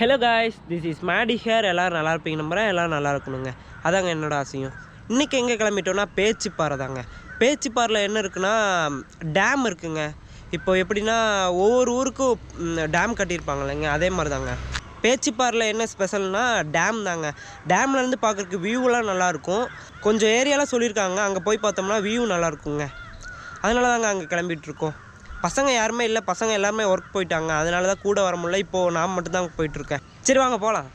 Hello guys, this is Maddy here. எல்லோரும் நல்லா இருப்பீங்க நம்புகிறேன். எல்லோரும் நல்லா இருக்கணுங்க, அதாங்க என்னோட ஆசையும். இன்றைக்கி எங்கே கிளம்பிட்டோன்னா பேச்சிப்பாறை தாங்க. பேச்சிப்பாறையில் என்ன இருக்குன்னா டேம் இருக்குங்க. இப்போ எப்படின்னா ஒவ்வொரு ஊருக்கும் டேம் கட்டியிருப்பாங்க இல்லைங்க, அதே மாதிரி தாங்க. பேச்சிப்பாறையில் என்ன ஸ்பெஷல்னால் டேம் தாங்க. டேம்லேருந்து பார்க்குறக்கு வியூவெலாம் நல்லாயிருக்கும். கொஞ்சம் ஏரியாலாம் சொல்லியிருக்காங்க, அங்கே போய் பார்த்தோம்னா வியூ நல்லாயிருக்குங்க. அதனால தாங்க அங்கே கிளம்பிகிட்ருக்கோம். பசங்க யாருமே இல்லை, பசங்க எல்லாருமே ஒர்க் போயிட்டாங்க. அதனால தான் கூட வர முடியல. இப்போது நான் மட்டும்தான் போயிட்டுருக்கேன். சரி வாங்க போகலாம்.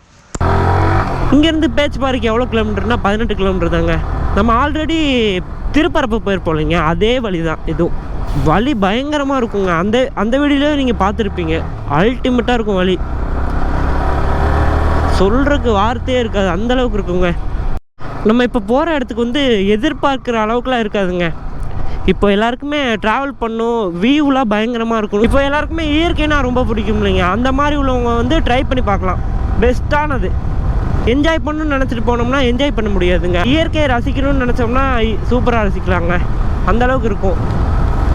இங்கேருந்து பேச்சிப்பாறைக்கு எவ்வளோ கிலோமீட்டர்னால் 18 கிலோமீட்டர் தாங்க. நம்ம ஆல்ரெடி திருப்பரப்பு போயிருப்போம் இல்லைங்க, அதே வழி தான் இதுவும். வழி பயங்கரமாக இருக்குங்க. அந்த வழியிலே நீங்கள் பார்த்துருப்பீங்க. அல்டிமேட்டாக இருக்கும் வழி, சொல்கிறதுக்கு வார்த்தையே இருக்காது, அந்தளவுக்கு இருக்குங்க. நம்ம இப்போ போகிற இடத்துக்கு வந்து எதிர்பார்க்குற அளவுக்குலாம் இருக்காதுங்க. இப்போ எல்லாருக்குமே ட்ராவல் பண்ணும், வியூலாம் பயங்கரமாக இருக்கும். இப்போ எல்லாருக்குமே இயற்கைனா ரொம்ப பிடிக்கும் இல்லைங்க, அந்த மாதிரி உள்ளவங்க வந்து ட்ரை பண்ணி பார்க்கலாம். பெஸ்ட்டானது. என்ஜாய் பண்ணணும்னு நினச்சிட்டு போனோம்னா என்ஜாய் பண்ண முடியாதுங்க. இயற்கையை ரசிக்கணும்னு நினச்சோம்னா சூப்பராக ரசிக்கலாங்க, அந்தளவுக்கு இருக்கும்.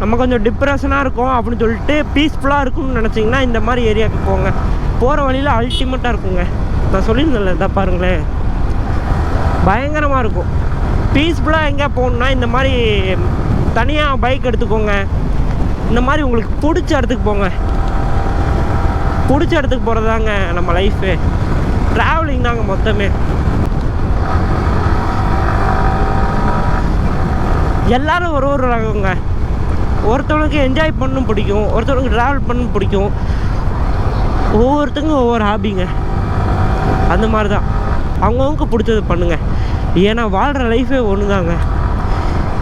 நம்ம கொஞ்சம் டிப்ரெஷனாக இருக்கும் அப்படின்னு சொல்லிட்டு பீஸ்ஃபுல்லாக இருக்கும்னு நினச்சிங்கன்னா இந்த மாதிரி ஏரியாவுக்கு போங்க. போகிற வழியில் அல்டிமேட்டாக இருக்குங்க. நான் சொல்லியிருந்தேன்ல, இதை பாருங்களேன், பயங்கரமாக இருக்கும். பீஸ்ஃபுல்லாக எங்கே போகணுன்னா இந்த மாதிரி தனியாக பைக் எடுத்துக்கோங்க. இந்த மாதிரி உங்களுக்கு பிடிச்ச இடத்துக்கு போங்க. பிடிச்ச இடத்துக்கு போகிறதாங்க நம்ம லைஃபு. ட்ராவலிங் தாங்க மொத்தமே. எல்லோரும் ஒரு ரகங்க. ஒருத்தவங்களுக்கு என்ஜாய் பண்ணணும் பிடிக்கும், ஒருத்தவங்களுக்கு ட்ராவல் பண்ணணும் பிடிக்கும். ஒவ்வொருத்தங்க ஒவ்வொரு ஹாபிங்க. அந்த மாதிரி தான் அவங்கவுங்க பிடிச்சது பண்ணுங்கள். ஏன்னா வாழ்கிற லைஃபே ஒன்று தாங்க.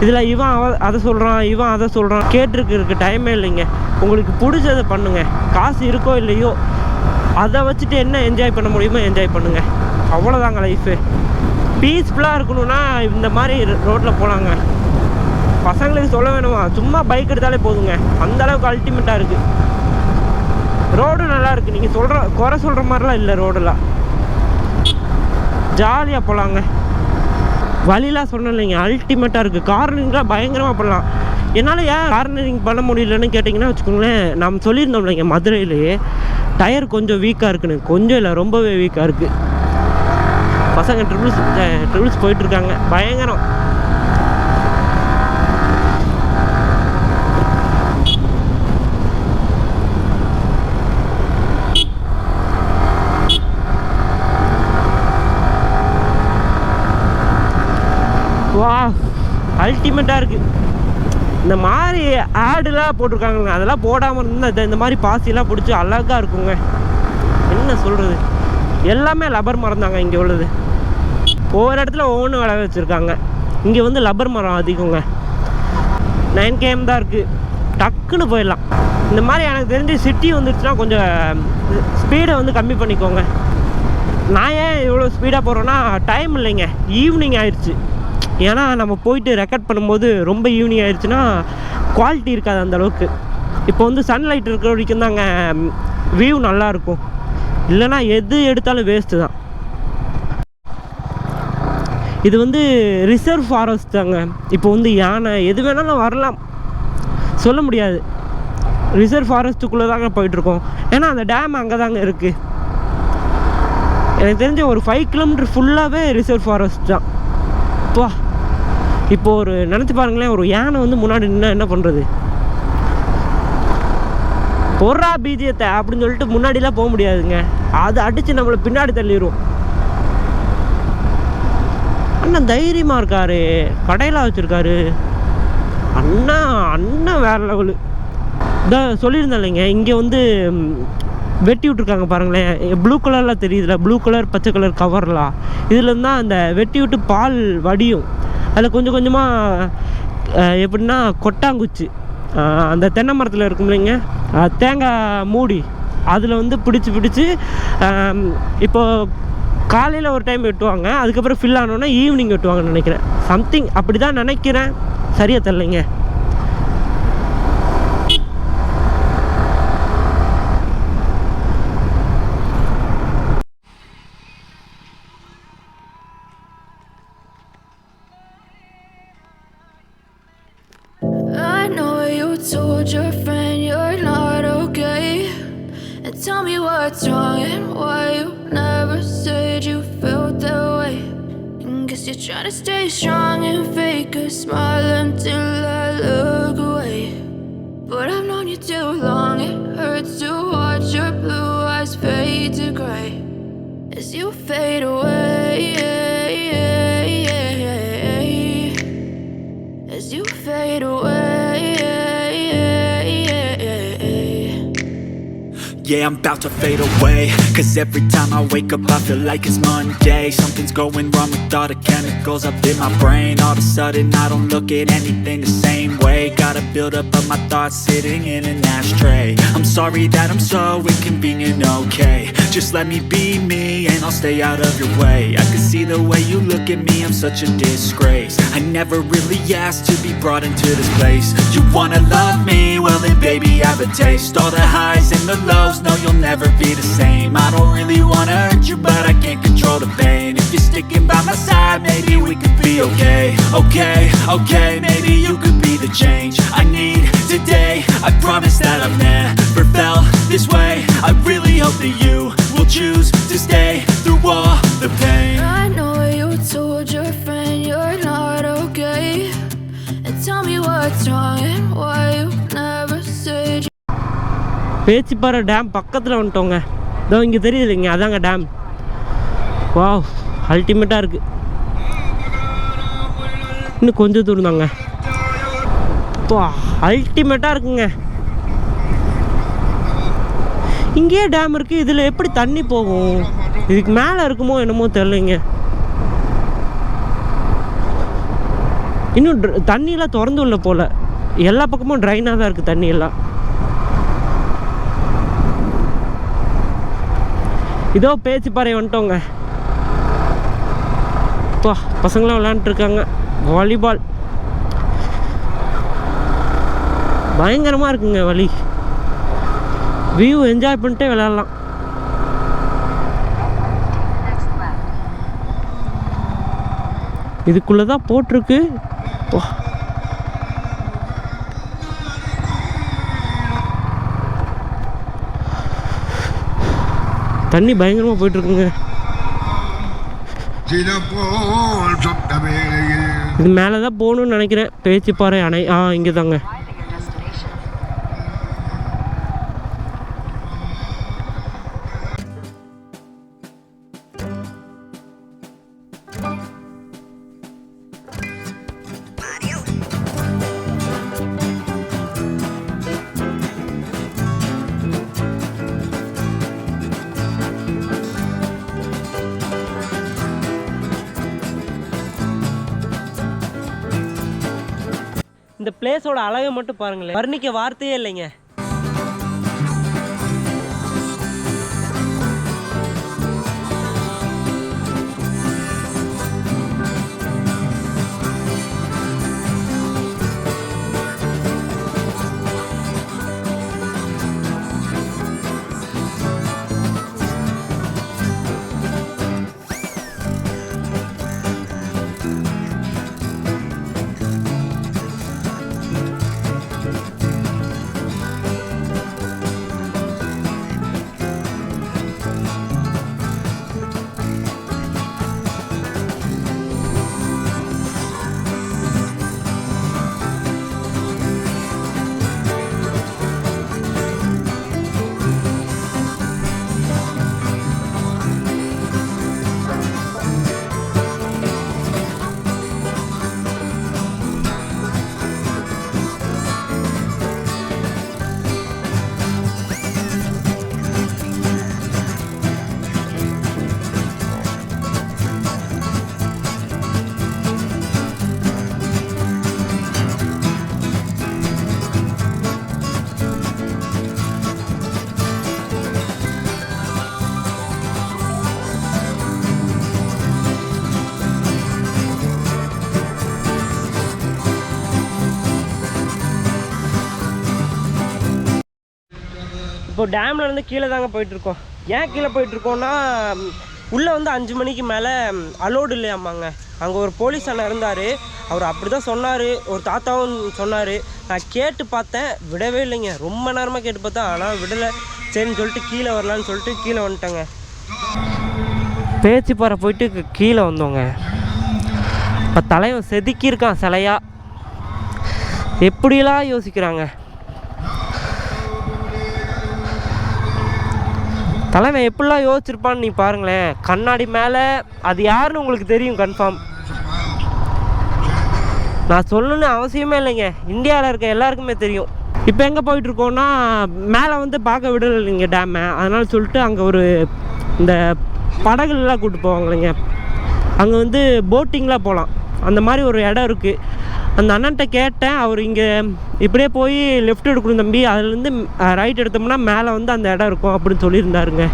இதில் இவன் அதை சொல்கிறான், இவன் அதை சொல்கிறான், கேட்டிருக்கு டைமே இல்லைங்க. உங்களுக்கு பிடிச்சதை பண்ணுங்கள். காசு இருக்கோ இல்லையோ அதை வச்சுட்டு என்ன என்ஜாய் பண்ண முடியுமோ என்ஜாய் பண்ணுங்கள். அவ்வளோதாங்க லைஃபு. பீஸ்ஃபுல்லாக இருக்கணும்னா இந்த மாதிரி ரோட்டில் போகலாங்க. பசங்களுக்கு சொல்ல வேணுமா, சும்மா பைக் எடுத்தாலே போதுங்க, அந்தளவுக்கு அல்டிமேட்டாக இருக்குது. ரோடு நல்லா இருக்குது. நீங்கள் குறை சொல்கிற மாதிரிலாம் இல்லை. ரோடெல்லாம் ஜாலியாக போகலாங்க. வழிலாம் சொன்னேன் இல்லைங்க, அல்டிமேட்டாக இருக்குது. கார்னரிங்லாம் பயங்கரமாக பண்ணலாம். என்னால் ஏன் கார்னரிங் பண்ண முடியலன்னு கேட்டிங்கன்னா வச்சுக்கோங்களேன், நம்ம சொல்லியிருந்தோம் இல்லைங்க மதுரையிலேயே டயர் கொஞ்சம் வீக்காக இருக்குன்னு. கொஞ்சம் இல்லை, ரொம்பவே வீக்காக இருக்குது. பசங்க ட்ரிபிள்ஸ் போயிட்டுருக்காங்க, பயங்கரம். வா, அல்டிமேட்டாக இருக்குது. இந்த மாதிரி ஆடுலாம் போட்டிருக்காங்க, அதெல்லாம் போடாமல் இருந்தால் இந்த மாதிரி பாசிலாம் பிடிச்சி அழகாக இருக்குங்க. என்ன சொல்கிறது, எல்லாமே லப்பர் மரம் தாங்க இங்கே உள்ளது. ஒவ்வொரு இடத்துல ஒவ்வொன்று விளை வச்சுருக்காங்க. இங்கே வந்து லப்பர் மரம் அதிகங்க. 9 km தான் இருக்குது, டக்குன்னு போயிடலாம். இந்த மாதிரி எனக்கு தெரிஞ்சு சிட்டி வந்துடுச்சுன்னா கொஞ்சம் ஸ்பீடை வந்து கம்மி பண்ணிக்கோங்க. நான் ஏன் இவ்வளோ ஸ்பீடாக போகிறேன்னா, டைம் இல்லைங்க, ஈவினிங் ஆயிடுச்சு. ஏன்னா நம்ம போயிட்டு ரெக்கார்ட் பண்ணும்போது ரொம்ப ஈவினிங் ஆயிடுச்சுன்னா குவாலிட்டி இருக்காது அந்தளவுக்கு. இப்போ வந்து சன்லைட் இருக்கிற வரைக்கும் தாங்க வியூ நல்லாயிருக்கும். இல்லைனா எது எடுத்தாலும் வேஸ்ட்டு தான். இது வந்து ரிசர்வ் ஃபாரஸ்ட் தாங்க. இப்போ வந்து யானை எது வேணாலும் வரலாம், சொல்ல முடியாது. ரிசர்வ் ஃபாரஸ்ட்டுக்குள்ளே தாங்க போயிட்டுருக்கோம். ஏன்னா அந்த டேம் அங்கே தாங்க இருக்குது. எனக்கு தெரிஞ்ச ஒரு 5 கிலோமீட்டர் ஃபுல்லாகவே ரிசர்வ் ஃபாரஸ்ட் தான். இப்போ ஒரு நினச்சி பாருங்களேன், ஒரு யானை வந்து முன்னாடி நின்னா என்ன பண்ணுறது? பொறா பீஜியத்தை அப்படின்னு சொல்லிட்டு முன்னாடிலாம் போக முடியாதுங்க. அது அடித்து நம்மளை பின்னாடி தள்ளிடும். அண்ணன் தைரியமாக இருக்காரு, கடையில் வச்சுருக்காரு. அண்ணா வேறு லெவலு. இதான் சொல்லியிருந்தேன் இல்லைங்க, இங்கே வந்து வெட்டி விட்ருக்காங்க பாருங்களேன். ப்ளூ கலரில் தெரியுதுல, ப்ளூ கலர் பச்சை கலர் கவர்லாம். இதில் தான் அந்த வெட்டி விட்டு பால் வடியும். அதில் கொஞ்சம் கொஞ்சமாக எப்படின்னா கொட்டாங்குச்சி, அந்த தென்னை மரத்தில் இருக்கும் இல்லைங்க, தேங்காய் மூடி, அதில் வந்து பிடிச்சி இப்போது காலையில் ஒரு டைம் வெட்டுவாங்க, அதுக்கப்புறம் ஃபில் ஆனோன்னா ஈவினிங் வெட்டுவாங்கன்னு நினைக்கிறேன். சம்திங் அப்படி தான் நினைக்கிறேன், சரியாக தெரியலைங்க. Told your friend you're not okay, and tell me what what's wrong and why you never said you felt that way. And guess you're trying to stay strong and fake a smile until I look away. But I've known you too long, it hurts to watch your blue eyes fade to gray as you fade away, as you fade away. Yeah, I'm about to fade away, 'cause every time I wake up I feel like it's Monday. Something's going wrong with all the chemicals up in my brain. All of a sudden I don't look at anything the same way. Gotta build up of my thoughts sitting in an ashtray. I'm sorry that I'm so inconvenient, okay. Just let me be me and I'll stay out of your way. I can see the way you look at me, I'm such a disgrace. I never really asked to be brought into this place. You wanna love me? Well then baby have a taste. All the highs and the lows, no you'll never be the same. I don't really wanna hurt you but I can't control the pain. If you're sticking by my side maybe we could be okay. Okay, maybe you could be the change I need today. I promise that I've never felt this way. I really hope that you will choose to stay through all the pain. I know you told your friend you're not okay, and tell me what's wrong and why you never said you. Pechiparai dam பக்கத்தில் வந்துட்டோங்க. இதோ இங்கே தெரியுது இல்லைங்க, அதாங்க dam. Wow, அல்டிமேட்டாக இருக்குது. இன்னும் கொஞ்சம் தூரம் தாங்க. வா, அல்டிமேட்டாக இருக்குங்க. இங்கேயே டேம் இருக்குது, இதில் எப்படி தண்ணி போகும்? இதுக்கு மேலே இருக்குமோ என்னமோ தெரியலைங்க. இன்னும் தண்ணியெல்லாம் திறந்து உள்ள போல், எல்லா பக்கமும் ட்ரைனாக தான் இருக்குது தண்ணி எல்லாம். இதோ பேச்சிப்பாறை வந்துட்டோங்க. பா, பசங்களாம் விளையாண்டுருக்காங்க வாலிபால். பயங்கரமாக இருக்குங்க வழி. வியூ என்ஜாய் பண்ணிட்டே விளையாடலாம். இதுக்குள்ளே தான் போட்டிருக்கு. வா, தண்ணி பயங்கரமாக போயிட்டுருக்குங்க. இது மேலே தான் போகணுன்னு நினைக்கிறேன். பேச்சிப்பாறை அணை இங்கே தாங்க. இந்த பிளேஸோட அழகை மட்டும் பாருங்களேன், வர்ணிக்க வார்த்தையே இல்லைங்க. இப்போ டேம்லேருந்து கீழே தாங்க போயிட்டுருக்கோம். ஏன் கீழே போயிட்டுருக்கோன்னா, உள்ளே வந்து 5 மணிக்கு மேலே அலோடு இல்லையாம்மாங்க. அங்கே ஒரு போலீஸ் அண்ணன் இருந்தார், அவர் அப்படி தான் சொன்னார். ஒரு தாத்தாவும் சொன்னார். நான் கேட்டு பார்த்தேன், விடவே இல்லைங்க. ரொம்ப நேரமாக கேட்டு பார்த்தேன், ஆனால் விடலை. சரின்னு சொல்லிட்டு கீழே வரலான்னு சொல்லிட்டு கீழே வந்துட்டேங்க. பேச்சிப்பாறை போயிட்டு கீழே வந்தோங்க. இப்போ தலைவன் செதுக்கியிருக்கான் சிலையா. எப்படியெல்லாம் யோசிக்கிறாங்க தலைவன், எப்படிலாம் யோசிச்சிருப்பான்னு நீ பாருங்களேன். கண்ணாடி மேலே அது யாருன்னு உங்களுக்கு தெரியும் கன்ஃபார்ம். நான் சொல்லணுன்னு அவசியமே இல்லைங்க, இந்தியாவில் இருக்க எல்லாருக்குமே தெரியும். இப்போ எங்கே போயிட்டுருக்கோன்னா மேலே வந்து பார்க்க விடலை இல்லைங்க டேமை. அதனால் சொல்லிட்டு அங்கே ஒரு இந்த படகுலாம் கூப்பிட்டு போவாங்க இல்லைங்க, அங்கே வந்து போட்டிங்லாம் போகலாம். அந்த மாதிரி ஒரு இடம் இருக்குது. அந்த அண்ணன்ட்ட கேட்டேன், அவர் இங்கே இப்படியே போய் லெஃப்ட் எடுக்கணும் தம்பி, அதுலேருந்து ரைட் எடுத்தோம்னா மேலே வந்து அந்த இடம் இருக்கும் அப்படின்னு சொல்லியிருந்தாருங்க.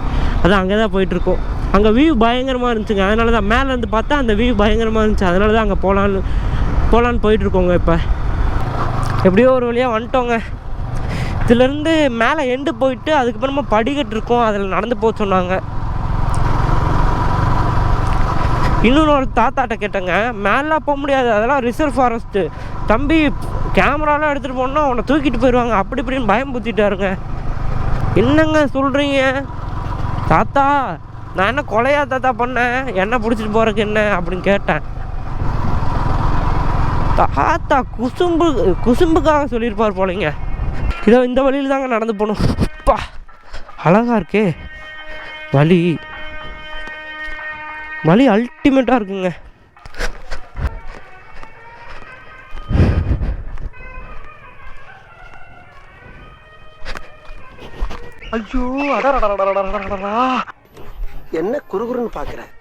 அதான் அங்கே தான் போயிட்டுருக்கோம். அங்கே வியூ பயங்கரமாக இருந்துச்சுங்க. அதனால தான் மேலேருந்து பார்த்தா அந்த வியூ பயங்கரமாக இருந்துச்சு. அதனால தான் அங்கே போகலான்னு போயிட்டுருக்கோங்க. இப்போ எப்படியோ ஒரு வழியாக வந்துட்டோங்க. இதுலேருந்து மேலே எண்டு போயிட்டு அதுக்கப்புறமா படிக்கட்டு இருக்கும், அதில் நடந்து போக சொன்னாங்க. இன்னொன்று ஒரு தாத்தாட்ட கேட்டேங்க, மேலாம் போக முடியாது, அதெல்லாம் ரிசர்வ் ஃபாரஸ்ட்டு தம்பி, கேமராலாம் எடுத்துகிட்டு போனால் அவனை தூக்கிட்டு போயிடுவாங்க அப்படி இப்படின்னு பயம் புத்திட்டாருங்க. என்னங்க சொல்கிறீங்க தாத்தா, நான் என்ன கொலையா தாத்தா பண்ணேன், என்ன பிடிச்சிட்டு போகிறதுக்கு என்ன அப்படின்னு கேட்டேன். தாத்தா குசும்புக்காக சொல்லியிருப்பார் போலைங்க. இதோ இந்த வழியில் தாங்க நடந்து போகணும். அப்பா அழகாக இருக்கே வழி அல்டிமேட்டாக இருக்குங்க. ஐயோ அடடா, என்ன குறுகுறுன்னு பார்க்குறேன்.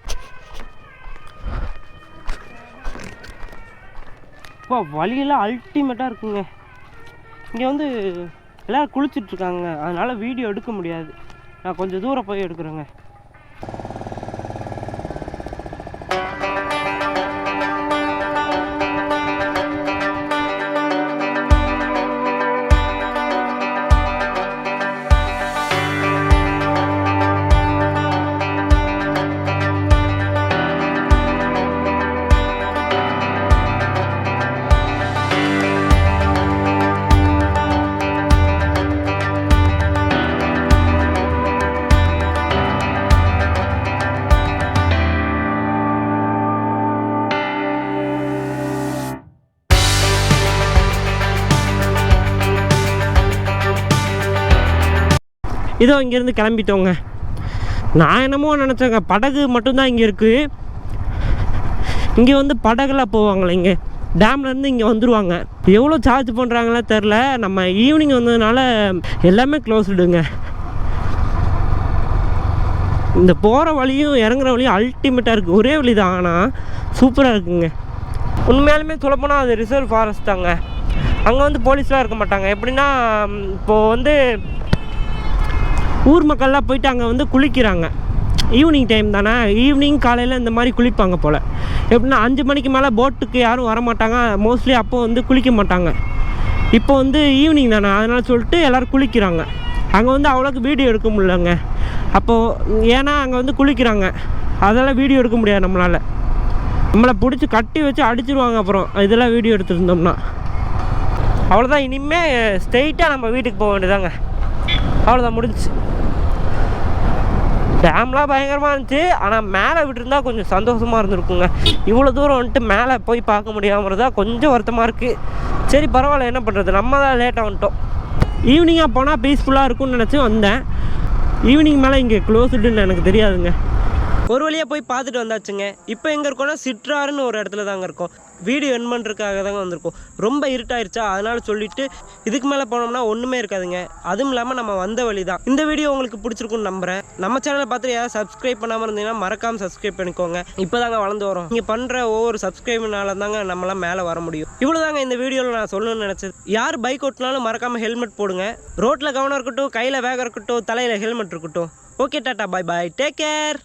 இப்போ வழியெல்லாம் அல்டிமேட்டாக இருக்குங்க. இங்கே வந்து எல்லோரும் குளிச்சிட்ருக்காங்க, அதனால் வீடியோ எடுக்க முடியாது. நான் கொஞ்சம் தூரம் போய் எடுக்கிறேங்க. இதோ இங்கேருந்து கிளம்பிட்டோங்க. நான் என்னமோ நினச்சேங்க படகு மட்டும்தான் இங்கே இருக்குது. இங்கே வந்து படகுலாம் போவாங்களே, இங்கே டேம்லேருந்து இங்கே வந்துடுவாங்க. எவ்வளோ சார்ஜ் பண்ணுறாங்களே தெரில. நம்ம ஈவினிங் வந்ததுனால எல்லாமே க்ளோஸ்டுங்க. இந்த போகிற வழியும் இறங்குற வழியும் அல்டிமேட்டாக இருக்குது. ஒரே வழி தான், ஆனால் சூப்பராக இருக்குங்க. உண்மையாலுமே சொல்லப்போனால் அது ரிசர்வ் ஃபாரஸ்ட் தாங்க. அங்கே வந்து போலீஸ்லாம் இருக்க மாட்டாங்க. எப்படின்னா இப்போது வந்து ஊர் மக்கள்லாம் போயிட்டு அங்கே வந்து குளிக்கிறாங்க. ஈவினிங் டைம் தானே, ஈவினிங் காலையில் இந்த மாதிரி குளிப்பாங்க போல். எப்படின்னா 5 மணிக்கு மேலே போட்டுக்கு யாரும் வரமாட்டாங்க மோஸ்ட்லி. அப்போ வந்து குளிக்க மாட்டாங்க. இப்போ வந்து ஈவினிங் தானே, அதனால் சொல்லிட்டு எல்லோரும் குளிக்கிறாங்க. அங்கே வந்து அவ்வளோக்கு வீடியோ எடுக்க முடியலங்க. அப்போது ஏன்னா அங்கே வந்து குளிக்கிறாங்க, அதெல்லாம் வீடியோ எடுக்க முடியாது நம்மளால். நம்மளை பிடிச்சி கட்டி வச்சு அடிச்சிருவாங்க அப்புறம் இதெல்லாம் வீடியோ எடுத்துருந்தோம்னா. அவ்வளோதான், இனிமேல் ஸ்ட்ரெயிட்டாக நம்ம வீட்டுக்கு போக வேண்டியதாங்க. அவ்வளோதான், முடிஞ்சிச்சு. டேம்லாம் பயங்கரமாக இருந்துச்சு, ஆனால் மேலே விட்டுருந்தா கொஞ்சம் சந்தோஷமாக இருந்திருக்குங்க. இவ்வளோ தூரம் வந்துட்டு மேலே போய் பார்க்க முடியாமல் இருந்தால் கொஞ்சம் வருத்தமாக இருக்குது. சரி பரவாயில்ல, என்ன பண்ணுறது, நம்ம தான் லேட்டாக வந்துட்டோம். ஈவினிங்காக போனால் பீஸ்ஃபுல்லாக இருக்கும்னு நினச்சி வந்தேன். ஈவினிங் மேலே இங்கே க்ளோஸ்டுன்னு எனக்கு தெரியாதுங்க. ஒரு வழியாக போய் பார்த்துட்டு வந்தாச்சுங்க. இப்போ எங்கே இருக்கோன்னா சிற்றாறுன்னு ஒரு இடத்துல தாங்க இருக்கோம். வீடியோ என் பண்ணுறதுக்காக தாங்க வந்திருக்கோம். ரொம்ப இருட்டாயிருச்சா, அதனால் சொல்லிவிட்டு இதுக்கு மேலே போனோம்னா ஒன்றுமே இருக்காதுங்க. அதுவும் இல்லாமல் நம்ம வந்த வழி தான். இந்த வீடியோ உங்களுக்கு பிடிச்சிருக்குன்னு நம்புகிறேன். நம்ம சேனலை பார்த்து யாராவது சப்ஸ்கிரைப் பண்ணாமல் இருந்தீங்கன்னா மறக்காமல் சப்ஸ்கிரைப் பண்ணிக்கோங்க. இப்போ தாங்க வளர்ந்து வரோம். நீங்கள் பண்ணுற ஒவ்வொரு சப்ஸ்கிரைப்னால தாங்க நம்மளாம் மேலே வர முடியும். இவ்வளோ தாங்க இந்த வீடியோவில் நான் சொல்லணும்னு நினச்சது. யார் பைக் ஓட்டினாலும் மறக்காமல் ஹெல்மெட் போடுங்க. ரோட்டில் கவனம் இருக்கட்டும், கையில் வேகம் இருக்கட்டும், தலையில் ஹெல்மெட் இருக்கட்டும். ஓகே, டாட்டா, பாய் பாய், டேக் கேர்.